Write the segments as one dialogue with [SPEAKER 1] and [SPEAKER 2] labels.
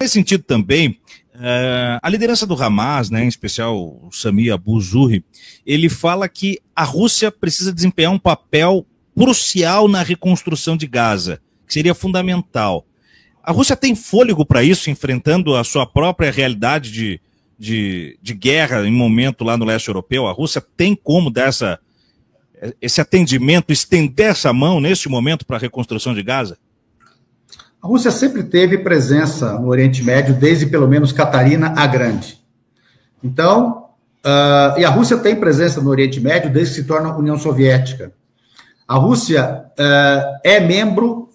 [SPEAKER 1] faz sentido também, a liderança do Hamas, né, em especial o Sami Abu Zuhri, ele fala que a Rússia precisa desempenhar um papel crucial na reconstrução de Gaza, que seria fundamental. A Rússia tem fôlego para isso, enfrentando a sua própria realidade de guerra em momento lá no leste europeu? A Rússia tem como dar esse atendimento, estender essa mão neste momento para a reconstrução de Gaza?
[SPEAKER 2] A Rússia sempre teve presença no Oriente Médio, desde pelo menos Catarina a Grande. Então, e a Rússia tem presença no Oriente Médio desde que se torna União Soviética. A Rússia é membro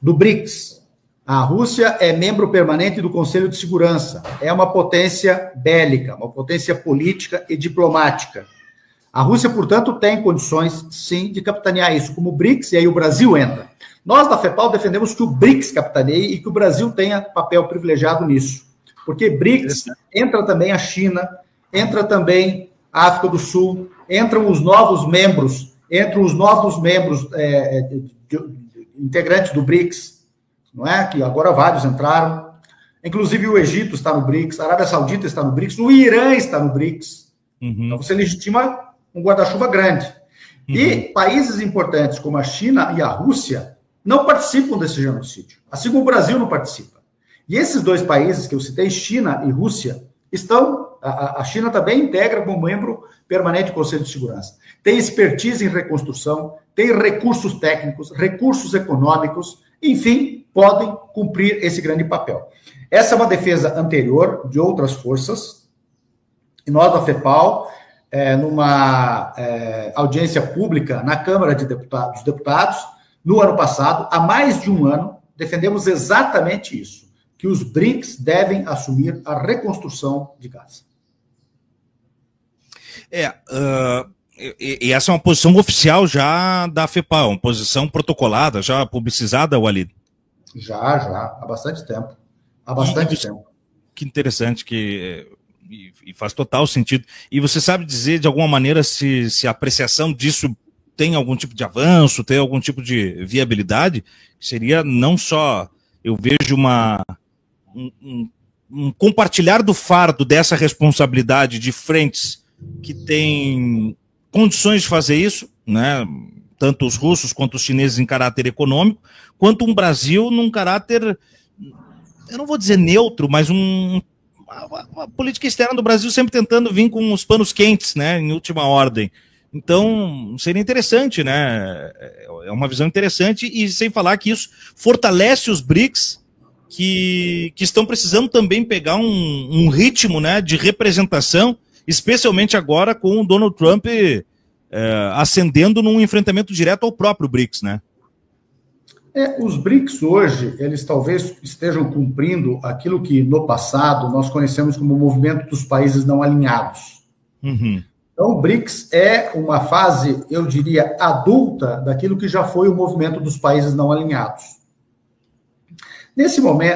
[SPEAKER 2] do BRICS. A Rússia é membro permanente do Conselho de Segurança. É uma potência bélica, uma potência política e diplomática. A Rússia, portanto, tem condições, sim, de capitanear isso como BRICS, e aí o Brasil entra. Nós, da FEPAL, defendemos que o BRICS capitaneie e que o Brasil tenha papel privilegiado nisso. Porque BRICS entra também a China, entra também a África do Sul, entram os novos membros integrantes do BRICS, não é? Que agora vários entraram. Inclusive o Egito está no BRICS, a Arábia Saudita está no BRICS, o Irã está no BRICS. Então você legitima um guarda-chuva grande. E países importantes como a China e a Rússia não participam desse genocídio, assim como o Brasil não participa. E esses dois países que eu citei, China e Rússia, a China também integra como membro permanente do Conselho de Segurança. Tem expertise em reconstrução, tem recursos técnicos, recursos econômicos, enfim, podem cumprir esse grande papel. Essa é uma defesa anterior de outras forças, e nós da FEPAL, numa audiência pública na Câmara dos Deputados, no ano passado, há mais de um ano, defendemos exatamente isso, que os BRICS devem assumir a reconstrução de Gaza.
[SPEAKER 1] E essa é uma posição oficial já da FEPAL, uma posição protocolada, já publicizada, Walid?
[SPEAKER 2] Já, há bastante tempo. Há bastante tempo.
[SPEAKER 1] Que interessante, e faz total sentido. E você sabe dizer, de alguma maneira, se a apreciação disso tem algum tipo de avanço, tem algum tipo de viabilidade? Seria não só, eu vejo um compartilhar do fardo dessa responsabilidade de frentes que têm condições de fazer isso, né? Tanto os russos quanto os chineses em caráter econômico, quanto um Brasil num caráter, eu não vou dizer neutro, mas a política externa do Brasil sempre tentando vir com os panos quentes, né, em última ordem. Então, seria interessante, né? É uma visão interessante, e sem falar que isso fortalece os BRICS, que estão precisando também pegar um ritmo, né, de representação, especialmente agora com o Donald Trump ascendendo num enfrentamento direto ao próprio BRICS, né?
[SPEAKER 2] Os BRICS hoje, eles talvez estejam cumprindo aquilo que no passado nós conhecemos como o movimento dos países não alinhados. Então, o BRICS é uma fase, eu diria, adulta daquilo que já foi o movimento dos países não alinhados.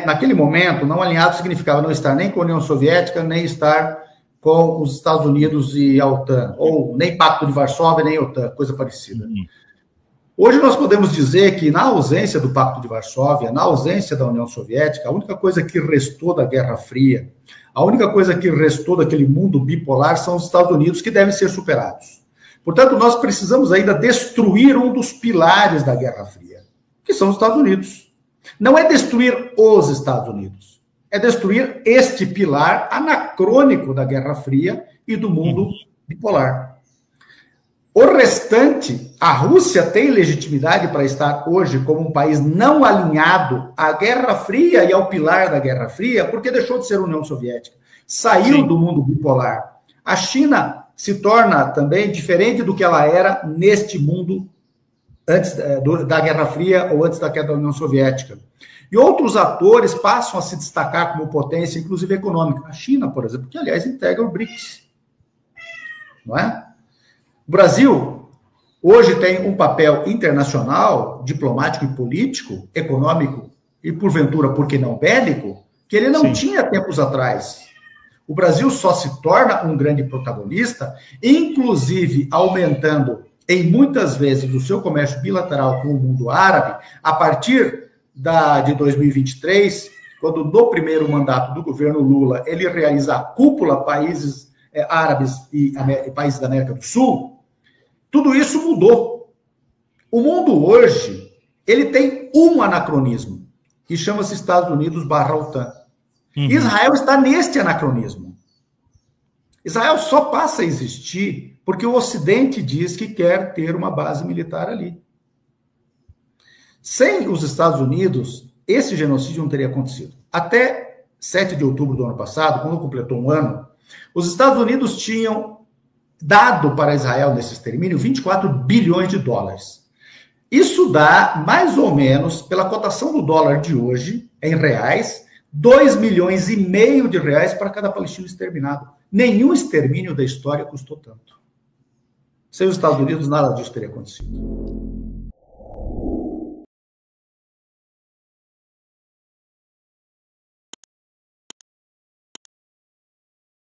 [SPEAKER 2] Naquele momento, não alinhado significava não estar nem com a União Soviética, nem estar com os Estados Unidos e a OTAN, ou nem Pacto de Varsóvia, nem OTAN, coisa parecida. Hoje nós podemos dizer que, na ausência do Pacto de Varsóvia, na ausência da União Soviética, a única coisa que restou da Guerra Fria, a única coisa que restou daquele mundo bipolar são os Estados Unidos, que devem ser superados. Portanto, nós precisamos ainda destruir um dos pilares da Guerra Fria, que são os Estados Unidos. Não é destruir os Estados Unidos, é destruir este pilar anacrônico da Guerra Fria e do mundo bipolar. O restante, a Rússia tem legitimidade para estar hoje como um país não alinhado à Guerra Fria e ao pilar da Guerra Fria, porque deixou de ser União Soviética, saiu do mundo bipolar. A China se torna também diferente do que ela era neste mundo antes da Guerra Fria ou antes da queda da União Soviética. E outros atores passam a se destacar como potência, inclusive econômica. A China, por exemplo, que, aliás, integra o BRICS. Não é? O Brasil hoje tem um papel internacional, diplomático e político, econômico e, porventura, por que não bélico, que ele não tinha tempos atrás. O Brasil só se torna um grande protagonista, inclusive aumentando em muitas vezes o seu comércio bilateral com o mundo árabe, a partir de 2023, quando no primeiro mandato do governo Lula ele realiza a cúpula países árabes e países da América do Sul, tudo isso mudou. O mundo hoje, ele tem um anacronismo, que chama-se Estados Unidos/OTAN. Israel está neste anacronismo. Israel só passa a existir porque o Ocidente diz que quer ter uma base militar ali. Sem os Estados Unidos, esse genocídio não teria acontecido. Até 7 de outubro do ano passado, quando completou um ano, os Estados Unidos tinham dado para Israel, nesse extermínio, 24 bilhões de dólares. Isso dá, mais ou menos, pela cotação do dólar de hoje, em reais, 2,5 milhões de reais para cada palestino exterminado. Nenhum extermínio da história custou tanto. Sem os Estados Unidos, nada disso teria acontecido.